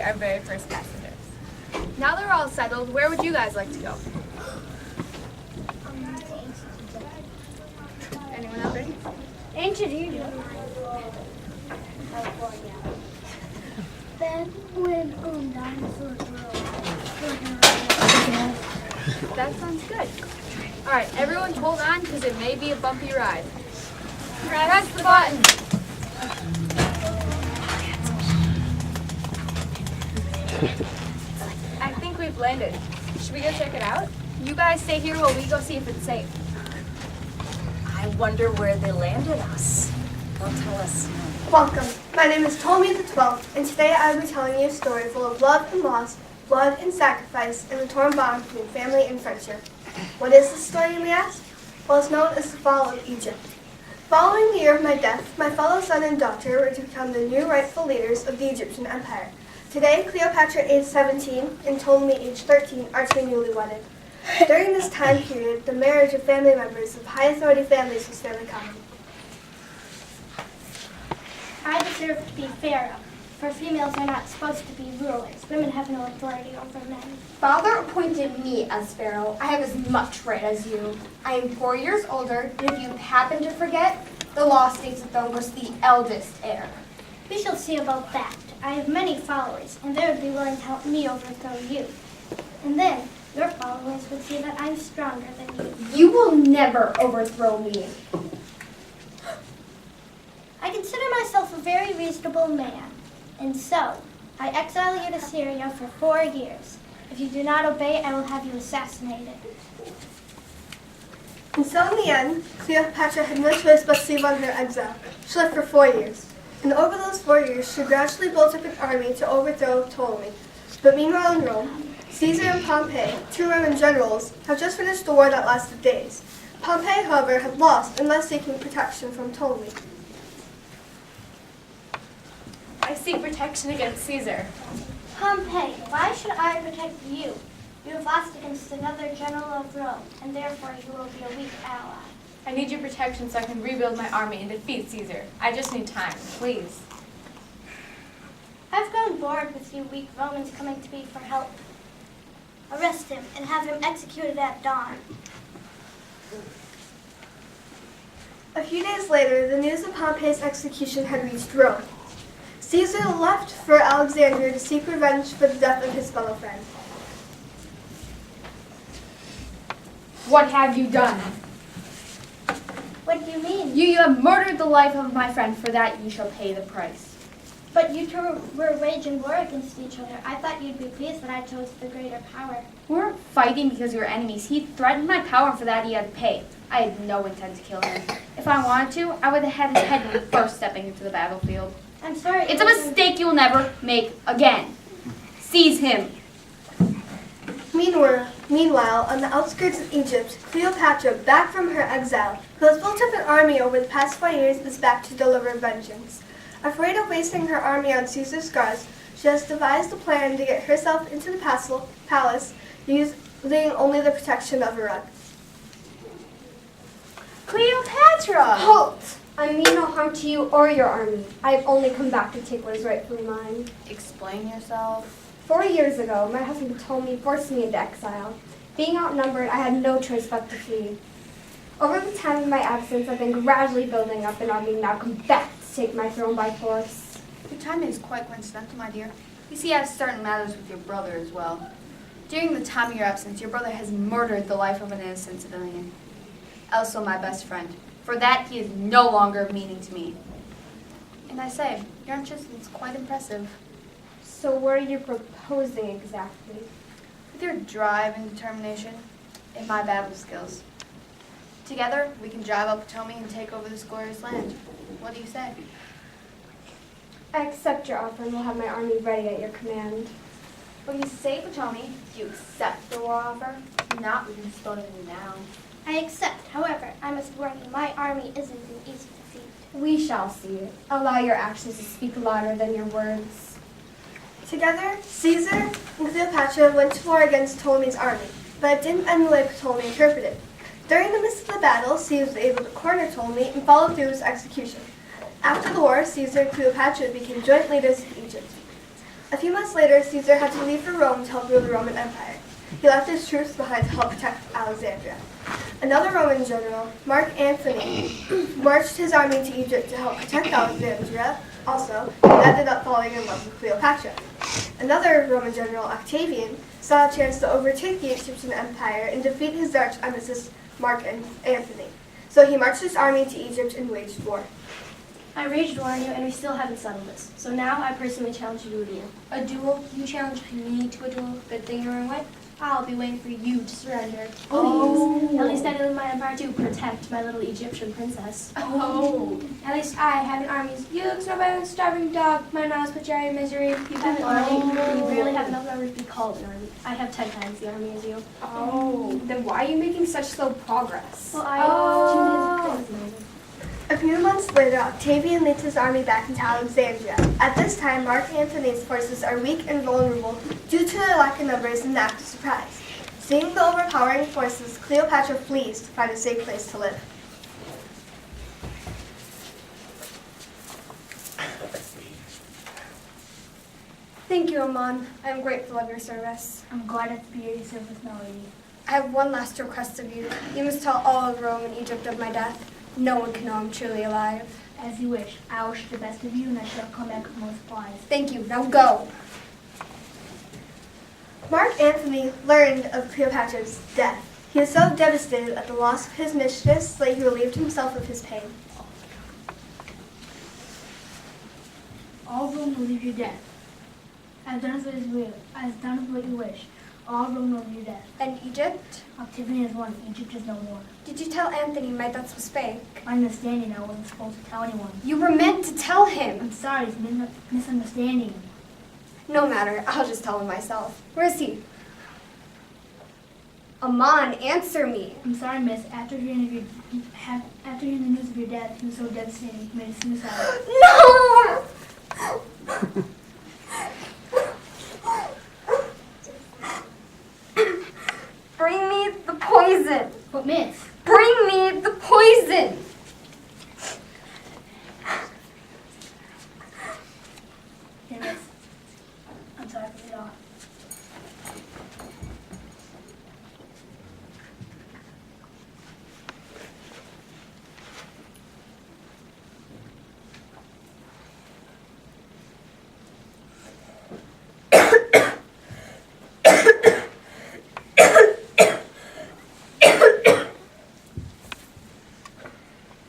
our very first passengers. Now they're all settled, where would you guys like to go? Anyone else ready? Ancient Egypt. Then when dinosaurs were That sounds good. All right, everyone hold on because it may be a bumpy ride. Press the button. I think we've landed. Should we go check it out? You guys stay here while we go see if it's safe. I wonder where they landed us. They'll tell us. Welcome. My name is Ptolemy the 12th, and today I will be telling you a story full of love and loss, blood and sacrifice, and the torn bond between family and friendship. What is this story, you may ask? Well, it's known as the Fall of Egypt. Following the year of my death, my fellow son and daughter were to become the new rightful leaders of the Egyptian Empire. Today, Cleopatra, aged 17, and Ptolemy, aged 13, are to be newly wedded. During this time period, the marriage of family members of high authority families was fairly common. I deserve to be pharaoh, for females are not supposed to be rulers. Women have no authority over men. Father appointed me as pharaoh. I have as much right as you. I am 4 years older, and if you happen to forget, the law states the throne goes to the eldest heir. We shall see about that. I have many followers, and they would be willing to help me overthrow you. And then, your followers would see that I'm stronger than you. You will never overthrow me. I consider myself a very reasonable man, and so I exile you to Syria for 4 years. If you do not obey, I will have you assassinated. And so in the end, Cleopatra had no choice but to save on her exile. She lived for 4 years. And over those 4 years, she gradually built up an army to overthrow Ptolemy. But meanwhile in Rome, Caesar and Pompey, two Roman generals, have just finished a war that lasted days. Pompey, however, had lost and thus seeking protection from Ptolemy. I seek protection against Caesar. Pompey, why should I protect you? You have lost against another general of Rome, and therefore you will be a weak ally. I need your protection so I can rebuild my army and defeat Caesar. I just need time, please. I've grown bored with you weak Romans coming to me for help. Arrest him and have him executed at dawn. A few days later, the news of Pompey's execution had reached Rome. Caesar left for Alexandria to seek revenge for the death of his fellow friend. What have you done? What do you mean? You have murdered the life of my friend. For that you shall pay the price. But you two were waging war against each other. I thought you'd be pleased that I chose the greater power. We weren't fighting because we were enemies. He threatened my power, and for that he had to pay. I had no intent to kill him. If I wanted to, I would have had his head when first stepping into the battlefield. I'm sorry. It's a mistake you'll never make again. Seize him. Meanwhile, on the outskirts of Egypt, Cleopatra, back from her exile, who has built up an army over the past 4 years, is back to deliver vengeance. Afraid of wasting her army on Caesar's guards, she has devised a plan to get herself into the palace using only the protection of a rug. Cleopatra! Halt! I mean no harm to you or your army. I have only come back to take what is rightfully mine. Explain yourself. 4 years ago, my husband Ptolemy forced me into exile. Being outnumbered, I had no choice but to flee. Over the time of my absence, I've been gradually building up an army and now come back to take my throne by force. Your timing is quite coincidental, my dear. You see, I have certain matters with your brother as well. During the time of your absence, your brother has murdered the life of an innocent civilian. Also my best friend. For that, he is no longer of meaning to me. And I say, your interest is quite impressive. So what are you proposing exactly? With your drive and determination, and my battle skills. Together, we can drive up Potomac and take over this glorious land. What do you say? I accept your offer and will have my army ready at your command. What do you say, Potomac? Do you accept the war offer? If not, we can dispose of you now. I accept. However, I must warn you, my army isn't an easy defeat. We shall see. Allow your actions to speak louder than your words. Together, Caesar and Cleopatra went to war against Ptolemy's army, but it didn't end the way Ptolemy interpreted. During the midst of the battle, Caesar was able to corner Ptolemy and follow through his execution. After the war, Caesar and Cleopatra became joint leaders of Egypt. A few months later, Caesar had to leave for Rome to help rule the Roman Empire. He left his troops behind to help protect Alexandria. Another Roman general, Mark Antony, marched his army to Egypt to help protect Alexandria. Also, he ended up falling in love with Cleopatra. Another Roman general, Octavian, saw a chance to overtake the Egyptian Empire and defeat his arch nemesis, Mark Antony. So he marched his army to Egypt and waged war. I raged war on you, and we still haven't settled this. So now I personally challenge you to a duel. A duel? You challenge me to a duel? Good thing you're in white. I'll be waiting for you to surrender. Please. At least I live in my empire to protect my little Egyptian princess. At least I have an army. You look so bad, a starving dog. My mouth put you in misery. You have an army. You barely have enough numbers to be called an army. I have 10 times the army as you. Then why are you making such slow progress? Well, A few months later, Octavian leads his army back into Alexandria. At this time, Mark Antony's forces are weak and vulnerable due to their lack of numbers and the act of surprise. Seeing the overpowering forces, Cleopatra flees to find a safe place to live. Thank you, Amon. I am grateful of your service. I'm glad to be of service, my lady. I have one last request of you. You must tell all of Rome and Egypt of my death. No one can know I'm truly alive. As you wish. I wish the best of you, and I shall come back with more supplies. Thank you. Now go. Mark Antony learned of Cleopatra's death. He was so devastated at the loss of his mistress that he relieved himself of his pain. All Rome will leave your death. I have done as you will. I have done what you wish. All Rome will leave your death. And Egypt? Octavian is one. Egypt is no more. Did you tell Anthony my death was fake? My understanding, I wasn't supposed to tell anyone. You were meant to tell him. I'm sorry, it's a misunderstanding. No matter. I'll just tell him myself. Where is he? Amon, answer me. I'm sorry, miss. After hearing the news of your death, he was so devastated he committed suicide. No! Bring me the poison. But miss, Bring me the poison. here, miss. I'm sorry for it all.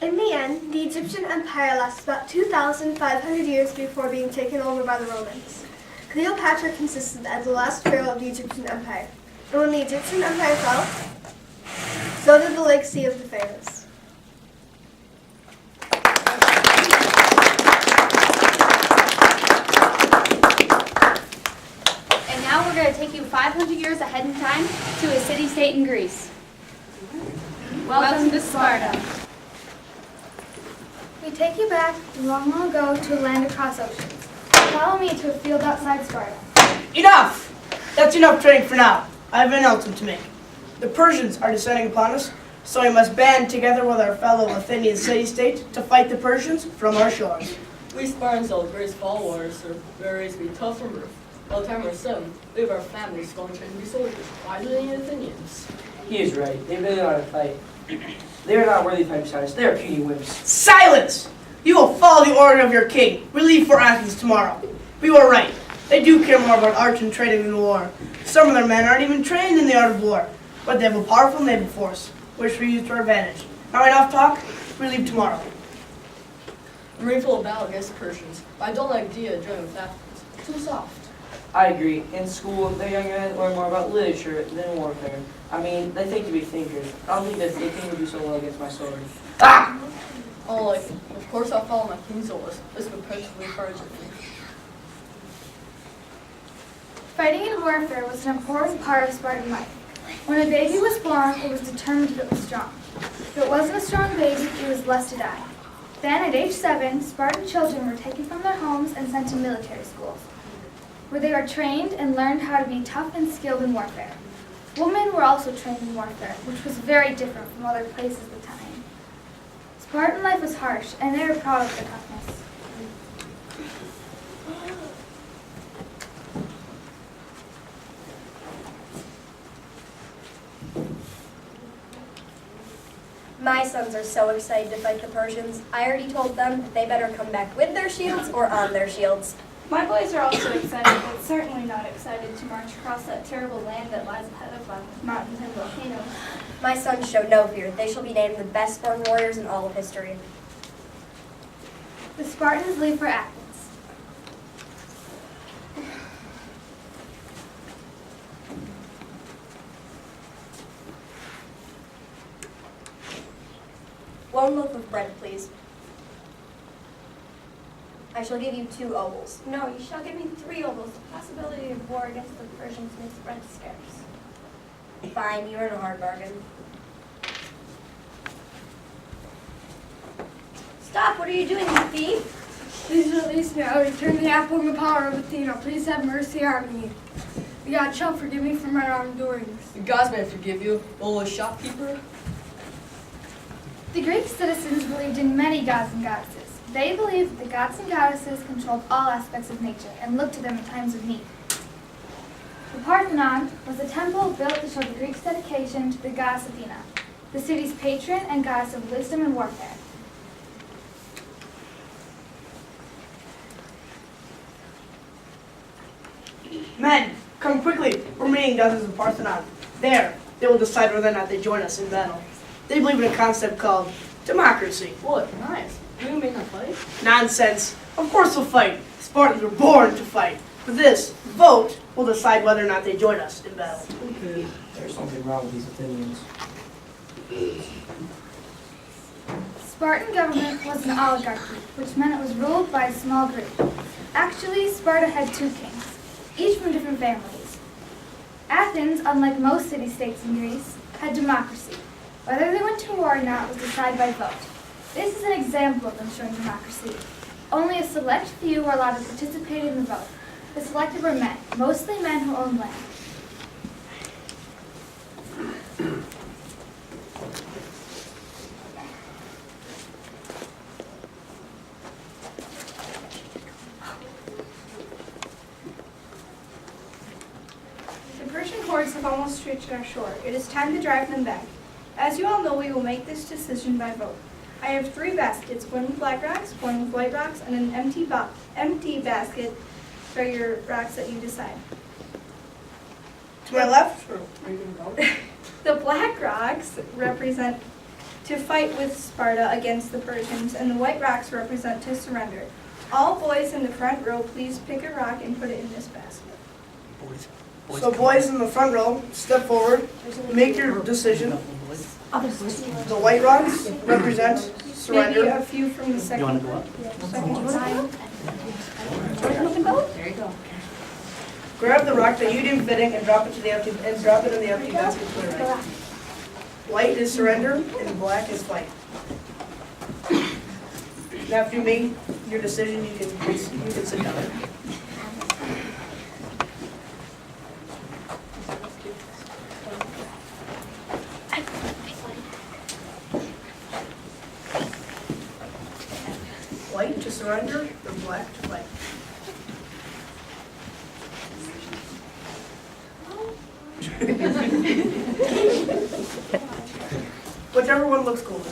In the end, the Egyptian Empire lasted about 2,500 years before being taken over by the Romans. Cleopatra consisted as the last pharaoh of the Egyptian Empire. And when the Egyptian Empire fell, so did the legacy of the pharaohs. And now we're going to take you 500 years ahead in time to a city-state in Greece. Welcome to Sparta. We take you back long, long ago to a land across oceans. Follow me to a field outside Sparta. Enough! That's enough training for now. I have an announcement to make. The Persians are descending upon us, so we must band together with our fellow Athenian city-state to fight the Persians from our shores. We Spartans are great followers, are very to be tough from birth. By the time we're 7, we have our families going to be soldiers. Why do they need Athenians? He is right. They really ought to fight. They are not worthy to fight beside us. They are puny wimps. Silence! You will follow the order of your king. We leave for Athens tomorrow. We were right. They do care more about art and trading than war. Some of their men aren't even trained in the art of war, but they have a powerful naval force, which we use to our advantage. Now enough talk. We leave tomorrow. I'm ready for a battle against the Persians, but I don't like the idea of joining with Athens. Too soft. I agree. In school, the young men learn more about literature than warfare. I mean, they think to be thinkers. I don't think that they think would do so well against my sword. Ah! Oh, like, of course I'll follow my king's orders. This perpetually encourages me. Fighting and warfare was an important part of Spartan life. When a baby was born, it was determined that it was strong. If it wasn't a strong baby, it was left to die. Then, at age 7, Spartan children were taken from their homes and sent to military schools, where they were trained and learned how to be tough and skilled in warfare. Women were also trained in warfare, which was very different from other places at the time. Spartan life was harsh, and they were proud of their toughness. My sons are so excited to fight the Persians. I already told them that they better come back with their shields or on their shields. My boys are also excited, but certainly not excited to march across that terrible land that lies ahead of them with mountains and volcanoes. My sons show no fear. They shall be named the best-born warriors in all of history. The Spartans leave for Athens. One loaf of bread, please. I shall give you 2 ovals. No, you shall give me 3 ovals. The possibility of war against the Persians makes bread scarce. Fine, you're in a hard bargain. Stop, what are you doing, you thief? Please release me. I will return the apple and the power of Athena. Please have mercy on me. The God shall forgive me for my wrongdoings. The gods may forgive you, O shopkeeper. The Greek citizens believed in many gods and goddesses. They believed that the gods and goddesses controlled all aspects of nature and looked to them in times of need. The Parthenon was a temple built to show the Greeks' dedication to the goddess Athena, the city's patron and goddess of wisdom and warfare. Men, come quickly. We're meeting dozens of Parthenon. There, they will decide whether or not they join us in battle. They believe in a concept called democracy. What? Nice. Do you make a fight? Nonsense. Of course we'll fight. Spartans were born to fight. For this, vote will decide whether or not they join us in battle. Okay. There's something wrong with these Athenians. Spartan government was an oligarchy, which meant it was ruled by a small group. Actually, Sparta had 2 kings, each from different families. Athens, unlike most city-states in Greece, had democracy. Whether they went to war or not was decided by vote. This is an example of ensuring democracy. Only a select few were allowed to participate in the vote. The selected were men, mostly men who owned land. The Persian hordes have almost reached our shore. It is time to drive them back. As you all know, we will make this decision by vote. I have 3 baskets, one with black rocks, one with white rocks, and an empty basket for your rocks that you decide. To my left, or are you going to go? The black rocks represent to fight with Sparta against the Persians, and the white rocks represent to surrender. All boys in the front row, please pick a rock and put it in this basket. So boys in the front row, step forward, make your decision. The white rocks represent Maybe surrender. a few from the second. You want to go up? Second line. There you go. Grab the rock that you didn't fit in and drop it in the empty basket to the right. White is surrender and black is fight. Now after you make your decision, you can sit down. White to surrender, or black to fight. Whichever one looks cooler.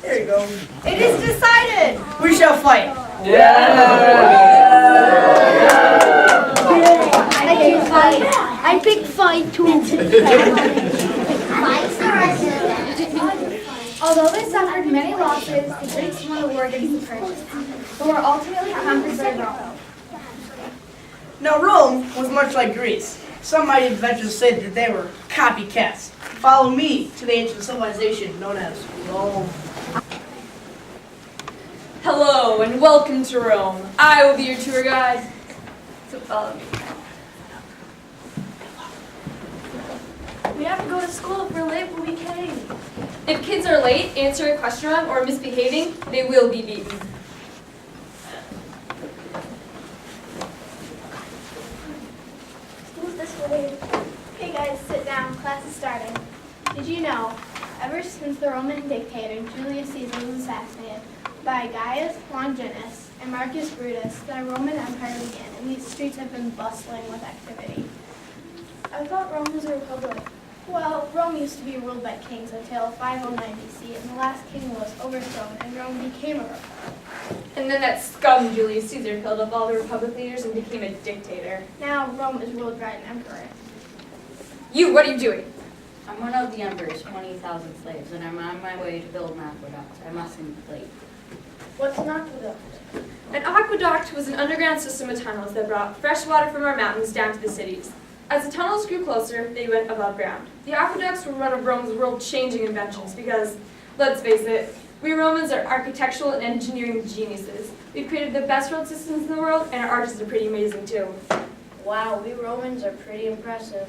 There you go. It is decided! We shall fight. I picked fight too. Although they suffered many losses, the Greeks won the war against the Persians, but were ultimately conquered by Rome. Now Rome was much like Greece. Some might venture to say that they were copycats. Follow me to the ancient civilization known as Rome. Hello and welcome to Rome. I will be your tour guide. So follow me. We have to go to school if we're late, but we came. If kids are late, answering a question wrong, or misbehaving, they will be beaten. School's this way. Okay guys, sit down. Class is starting. Did you know, ever since the Roman dictator Julius Caesar was assassinated by Gaius Longinus and Marcus Brutus, the Roman Empire began, and these streets have been bustling with activity. I thought Rome was a republic. Well, Rome used to be ruled by kings until 509 BC, and the last king was overthrown, and Rome became a republic. And then that scum Julius Caesar killed up all the republic leaders and became a dictator. Now Rome is ruled by an emperor. You, what are you doing? I'm one of the emperor's 20,000 slaves, and I'm on my way to build an aqueduct. I mustn't be late. What's an aqueduct? An aqueduct was an underground system of tunnels that brought fresh water from our mountains down to the cities. As the tunnels grew closer, they went above ground. The aqueducts were one of Rome's world-changing inventions because, let's face it, we Romans are architectural and engineering geniuses. We've created the best road systems in the world, and our artists are pretty amazing too. Wow, we Romans are pretty impressive.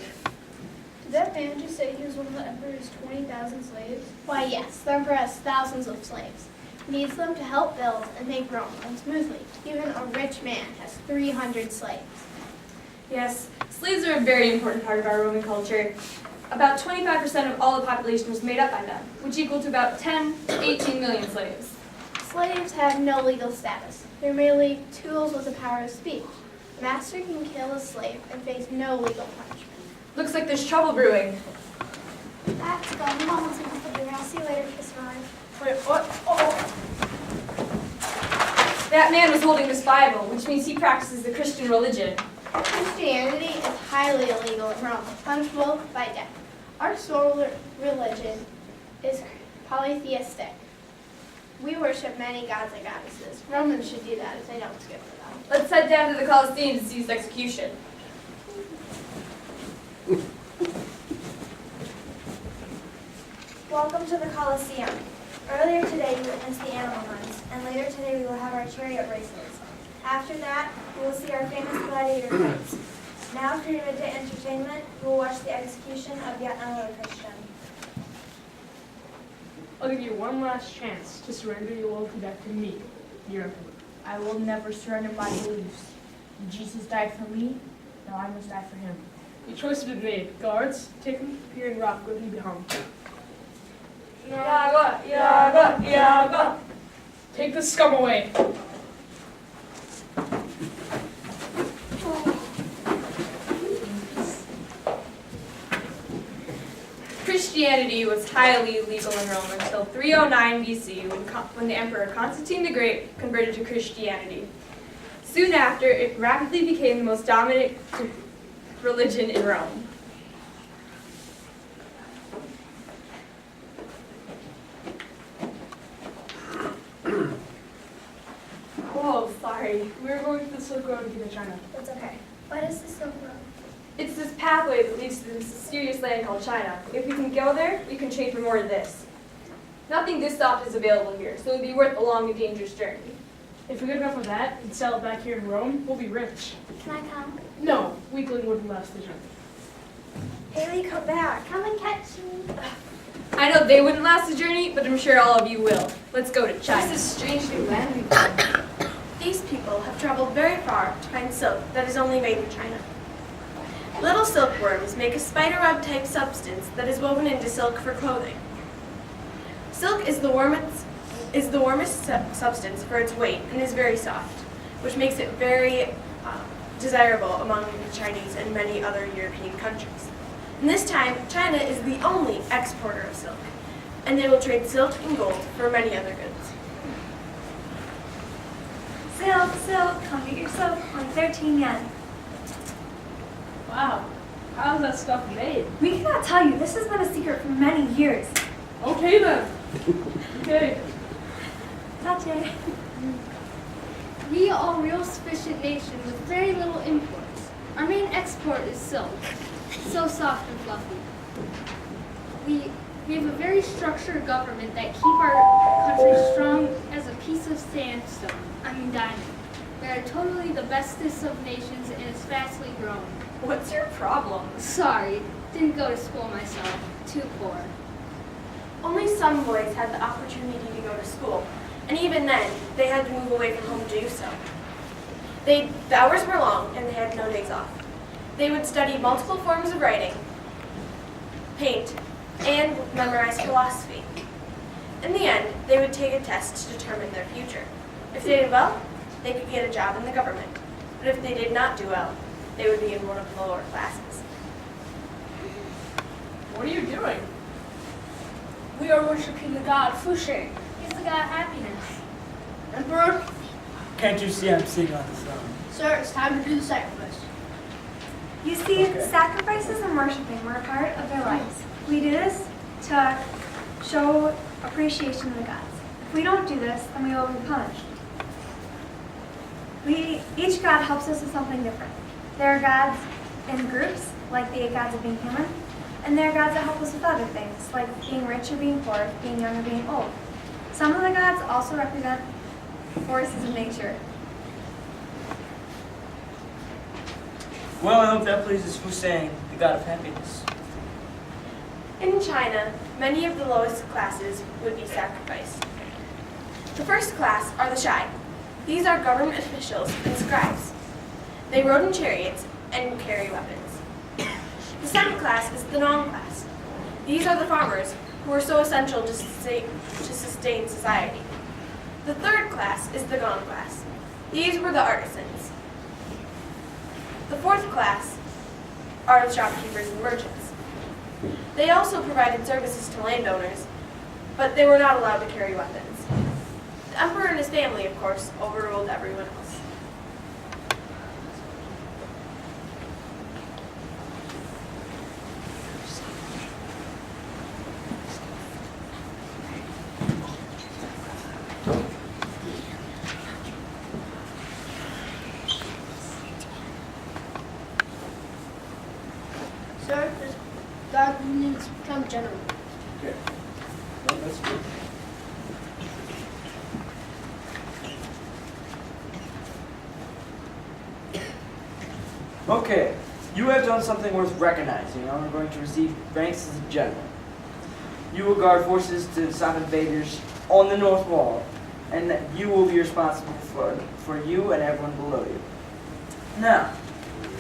Did that man just say he was one of the emperor's 20,000 slaves? Why, yes, the emperor has thousands of slaves. He needs them to help build and make Rome run smoothly. Even a rich man has 300 slaves. Yes, slaves are a very important part of our Roman culture. About 25% of all the population was made up by them, which equal to about 10 to 18 million slaves. Slaves have no legal status. They're merely tools with the power of speech. A master can kill a slave and face no legal punishment. Looks like there's trouble brewing. Let's go. I'm almost done for dinner. I'll see you later, Kiss Ron. Wait, what? Oh. That man was holding this Bible, which means he practices the Christian religion. Christianity is highly illegal in Rome, punishable by death. Our sole religion is polytheistic. We worship many gods and goddesses. Romans should do that if they don't skip for them. Let's head down to the Colosseum to see his execution. Welcome to the Colosseum. Earlier today we witnessed the animal runs, and later today we will have our chariot races. After that, we will see our famous gladiator fights. Now, for your midday entertainment, we will watch the execution of yet another Christian. I'll give you one last chance to surrender your will back to me, your emperor. I will never surrender my beliefs. Jesus died for me, now I must die for him. Your choice has been made. Guards, take him here and rock with me behind. Yaga, yaga, yaga. Take the scum away. Christianity was highly illegal in Rome until 309 BC when the Emperor Constantine the Great converted to Christianity. Soon after, it rapidly became the most dominant religion in Rome. Oh, sorry. We were going to the Silk Road to get to China. That's okay. What is the Silk Road? It's this pathway that leads to this mysterious land called China. If we can go there, we can trade for more of this. Nothing this soft is available here, so it would be worth a long and dangerous journey. If we get enough of that and sell it back here in Rome, we'll be rich. Can I come? No, weakling wouldn't last the journey. Haley, come back. Come and catch me. I know they wouldn't last the journey, but I'm sure all of you will. Let's go to China. This is strange new land we've found. These people have traveled very far to find silk that is only made in China. Little silkworms make a spider web type substance that is woven into silk for clothing. Silk is the warmest substance for its weight and is very soft, which makes it very desirable among the Chinese and many other European countries. And this time, China is the only exporter of silk, and they will trade silk and gold for many other goods. Silk, silk, come get your silk, only 13 yen. Wow, how's that stuff made? We cannot tell you. This has been a secret for many years. Okay then. Okay. Tache. We are a real sufficient nation with very little imports. Our main export is silk. So soft and fluffy. We have a very structured government that keep our country strong as a piece of diamond. We are totally the bestest of nations and is fastly growing. What's your problem? Sorry, didn't go to school myself. Too poor. Only some boys had the opportunity to go to school, and even then, they had to move away from home to do so. The hours were long, and they had no days off. They would study multiple forms of writing, paint, and memorize philosophy. In the end, they would take a test to determine their future. If they did well, they could get a job in the government. But if they did not do well, they would be in one of the lower classes. What are you doing? We are worshiping the god Fusheng. He's the god of happiness. Emperor, Can't you see I'm sitting on the throne? sir, it's time to do the sacrifice. You see, Okay. sacrifices and worshiping were a part of their lives. We do this to show appreciation to the gods. If we don't do this, then we will be punished. Each god helps us with something different. There are gods in groups, like the 8 gods of being human, and there are gods that help us with other things, like being rich or being poor, being young or being old. Some of the gods also represent forces of nature. Well, I hope that pleases Hussein, the god of happiness. In China, many of the lowest classes would be sacrificed. The first class are the Shai. These are government officials and scribes. They rode in chariots and carry weapons. The second class is the Nong class. These are the farmers who are so essential to sustain society. The third class is the Gong class. These were the artisans. The fourth class are the shopkeepers and merchants. They also provided services to landowners, but they were not allowed to carry weapons. The emperor and his family, of course, overruled everyone else. Sir, this god needs to become general. Okay. Well, that's good. Okay, you have done something worth recognizing. You are going to receive ranks as a general. You will guard forces to stop invaders on the north wall, and that you will be responsible for you and everyone below you. Now,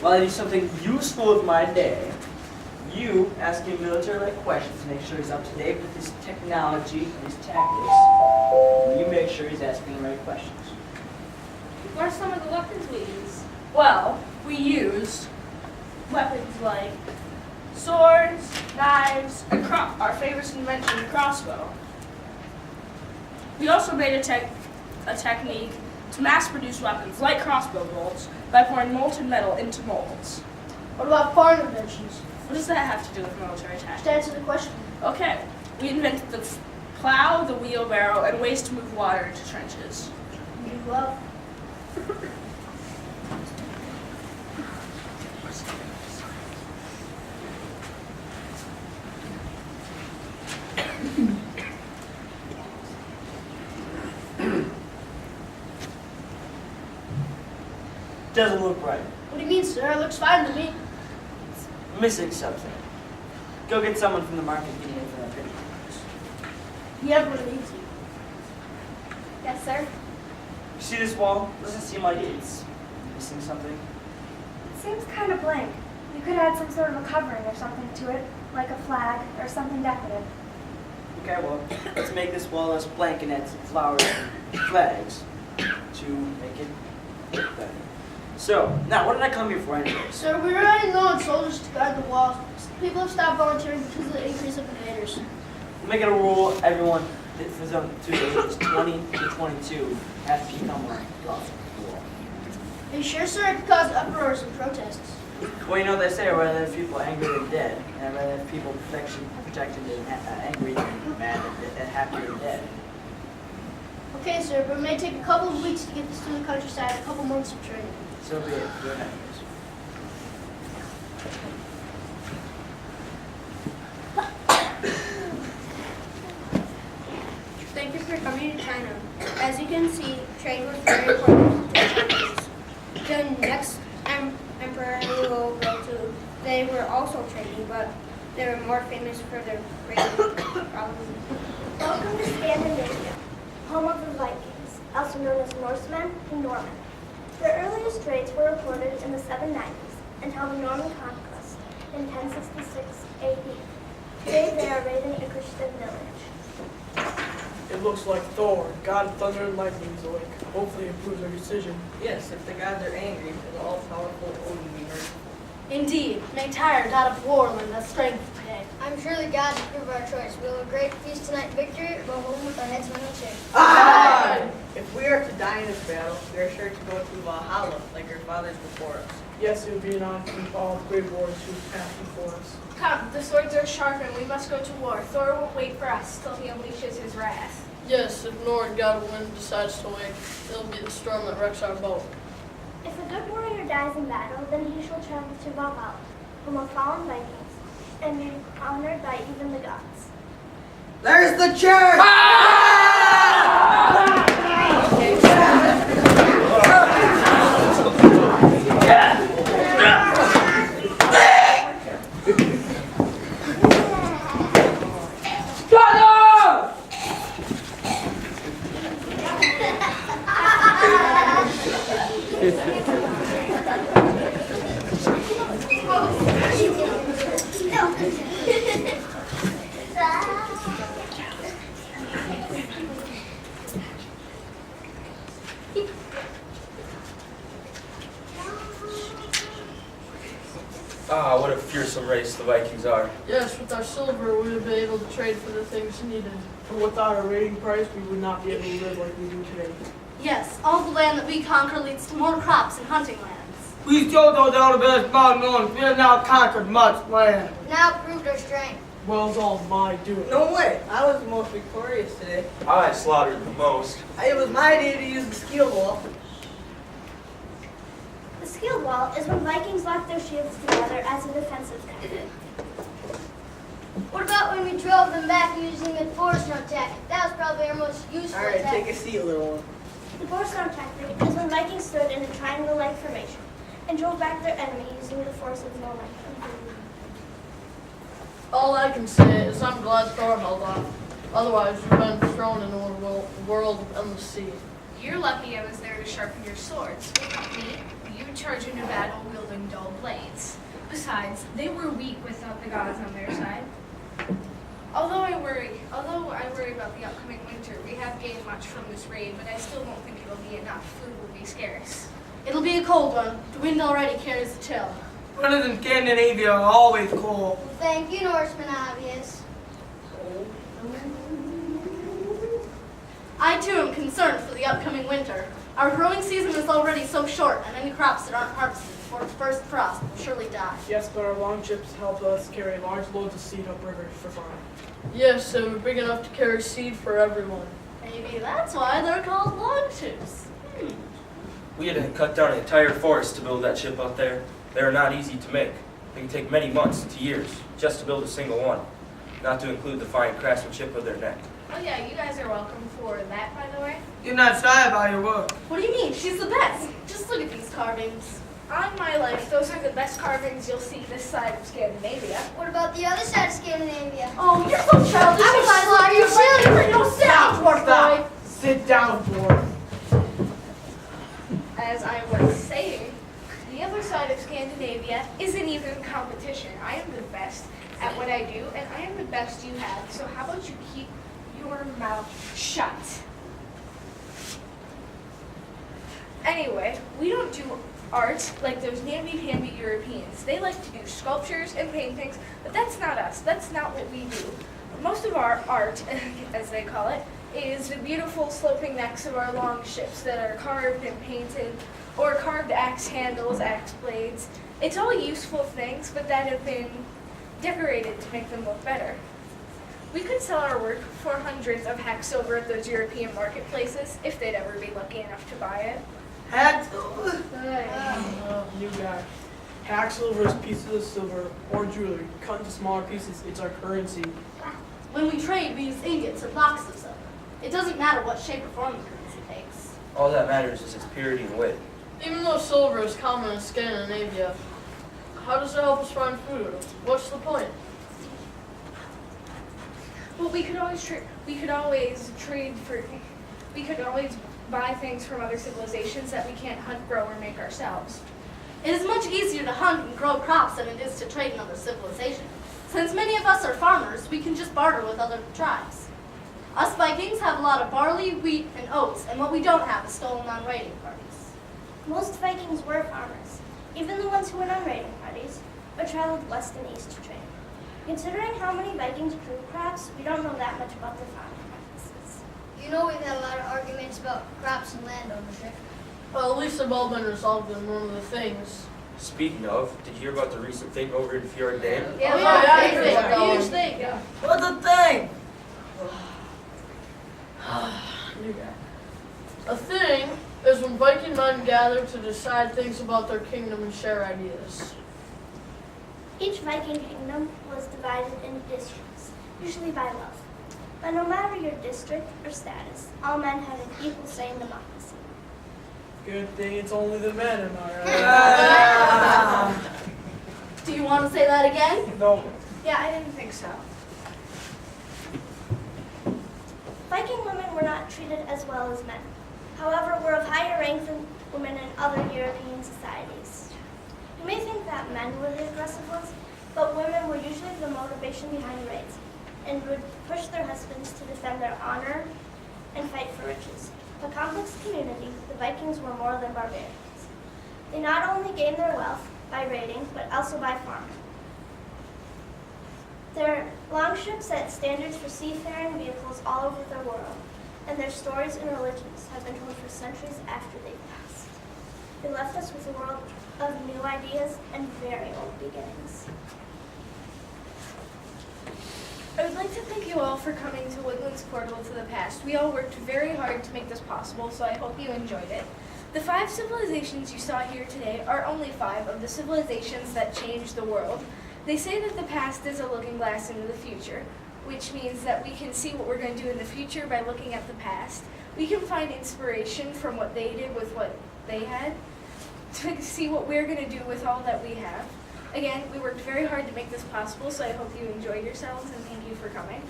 while I do something useful with my day, you ask him military-like questions to make sure he's up to date with his technology and his tactics. And you make sure he's asking the right questions. What are some of the weapons we use? Well, we used weapons like swords, knives, and our favorite invention, the crossbow. We also made a technique to mass-produce weapons like crossbow bolts by pouring molten metal into molds. What about foreign inventions? What does that have to do with military Just tactics? answer the question. Okay, we invented the plow, the wheelbarrow, and ways to move water into trenches. You love. Doesn't look right. What do you mean, sir? It looks fine to me. Missing something. Go get someone from the market and get in for that picture. The emperor needs you. Yes, sir. You see this wall? Doesn't seem like it's missing something. It seems kind of blank. You could add some sort of a covering or something to it, like a flag or something decorative. Okay, well, let's make this wall less blank and add some flowers and flags to make it look better. So, now, what did I come here for anyways? Sir, we already know soldiers to guard the walls. People have stopped volunteering because of the increase of invaders. We'll make it a rule, everyone that from to the ages 20 to 22 has to become one of the wall. Are you sure, sir? It could cause uproars and protests. Well, you know what they say, I'd rather have people angry than dead. And I'd rather have people protected and angry than mad and happy than dead. Okay, sir, but it may take a couple of weeks to get this to the countryside, a couple months of training. So be it. Do it anyways. Thank you for coming to China. As you can see, trade was very important to the Chinese. The next emperor we will go to, they were also trading, but they were more famous for their great problems. Welcome to Scandinavia, home of the Vikings, also known as Norsemen and Norman. Their earliest raids were reported in the 790s until the Norman conquest in 1066 AD. Today they are raiding a Christian village. It looks like Thor, god of thunder and lightning, Zoic. Hopefully it proves our decision. Yes, if the gods are angry, then all-powerful Odin be merciful. Indeed, may Tyr, god of war, lend us strength today. I'm sure the gods approve our choice. We will have a great feast tonight, victory, or go home with our heads in no shame. Aye! If we are to die in this battle, we are sure to go to Valhalla like our fathers before us. Yes, it would be an honor to meet all the great warriors who have passed before us. Come, the swords are sharpened. We must go to war. Thor won't wait for us till he unleashes his wrath. Yes, if Nord God of Wind decides to wake, it'll be the storm that wrecks our boat. If a good warrior dies in battle, then he shall travel to Valhalla, home of fallen Vikings, and be honored by even the gods. There's the church! Ah, what a fearsome race the Vikings are. Yes, with our silver, we would be able to trade for the things needed. But without our raiding price, we would not be able to live like we do today. Yes, all the land that we conquer leads to more crops and hunting lands. We still don't know the best about knowing we have now conquered much land. Now proved our strength. Well, it's all my doing. No way! I was the most victorious today. I slaughtered the most. It was my day to use the skill wall. The skill wall is when Vikings lock their shields together as a defensive cover. What about when we drove them back using the Borsno tactic? That was probably our most useful Alright, tactic. take a seat, little one. The Borstar tactic is when Vikings stood in a triangle-like formation and drove back their enemy using the force of no light. All I can say is I'm glad Thor held off. Otherwise, you've been thrown into a world of endless sea. You're lucky I was there to sharpen your swords. Without me, you would charge into battle wielding dull blades. Besides, they were weak without the gods on their side. Although I worry about the upcoming winter, we have gained much from this raid, but I still don't think it'll be enough. Food will be scarce. It'll be a cold one. The wind already carries the chill. Winters in Scandinavia are always cold. Well, thank you, Norseman Obvious. I too am concerned for the upcoming winter. Our growing season is already so short, and any crops that aren't harvested before the first frost will surely die. Yes, but our long ships help us carry large loads of seed upriver for farming. Yes, they were big enough to carry seed for everyone. Maybe that's why they're called long ships. We had to cut down an entire forest to build that ship out there. They are not easy to make. They can take many months to years just to build a single one, not to include the fine craftsmanship of their neck. Oh yeah, you guys are welcome for that, by the way. You're not shy about your work. What do you mean? She's the best. Just look at these carvings. On my life, those are the best carvings you'll see this side of Scandinavia. What about the other side of Scandinavia? Oh, you're so childish. I was slaughter your children. No sound, poor boy. Sit down, boy. As I was saying, the other side of Scandinavia isn't even competition. I am the best at what I do, and I am the best you have. So how about you keep your mouth shut? Anyway, we don't do art like those namby-pamby Europeans. They like to do sculptures and paintings, but that's not us. That's not what we do. Most of our art, as they call it, is the beautiful sloping necks of our long ships that are carved and painted, or carved axe handles, axe blades. It's all useful things, but that have been decorated to make them look better. We could sell our work for hundreds of hacks over at those European marketplaces, if they'd ever be lucky enough to buy it. You guy. Hack silver is pieces of silver or jewelry cut into smaller pieces. It's our currency. When we trade, we use ingots or blocks of silver. It doesn't matter what shape or form the currency takes. All that matters is its purity and weight. Even though silver is common in Scandinavia, how does it help us find food? What's the point? Well, we could always buy things from other civilizations that we can't hunt, grow, or make ourselves. It is much easier to hunt and grow crops than it is to trade in other civilizations. Since many of us are farmers, we can just barter with other tribes. Us Vikings have a lot of barley, wheat, and oats, and what we don't have is stolen on raiding parties. Most Vikings were farmers, even the ones who went on raiding parties, or traveled west and east to trade. Considering how many Vikings grew crops, we don't know that much about their farming practices. You know we've had a lot of arguments about crops and land ownership. Well, at least they've all been resolved in one of the things. Speaking of, did you hear about the recent thing over in Fjord Dam? Huge thing. What's the thing? A thing is when Viking men gather to decide things about their kingdom and share ideas. Each Viking kingdom was divided into districts, usually by love. But no matter your district or status, all men had an equal say in democracy. Good thing it's only the men, am I right? Do you want to say that again? No. Yeah, I didn't think so. Viking women were not treated as well as men. However, were of higher rank than women in other European societies. You may think that men were the aggressive ones, but women were usually the motivation behind raids and would push their husbands to defend their honor and fight for riches. A complex community, the Vikings were more than barbarians. They not only gained their wealth by raiding, but also by farming. Their longships set standards for seafaring vehicles all over the world, and their stories and religions have been told for centuries after they passed. They left us with a world of new ideas and very old beginnings. I would like to thank you all for coming to Woodland's Portal to the Past. We all worked very hard to make this possible, so I hope you enjoyed it. The 5 civilizations you saw here today are only 5 of the civilizations that changed the world. They say that the past is a looking glass into the future, which means that we can see what we're going to do in the future by looking at the past. We can find inspiration from what they did with what they had to see what we're going to do with all that we have. Again, we worked very hard to make this possible, so I hope you enjoyed yourselves, and thank you for coming.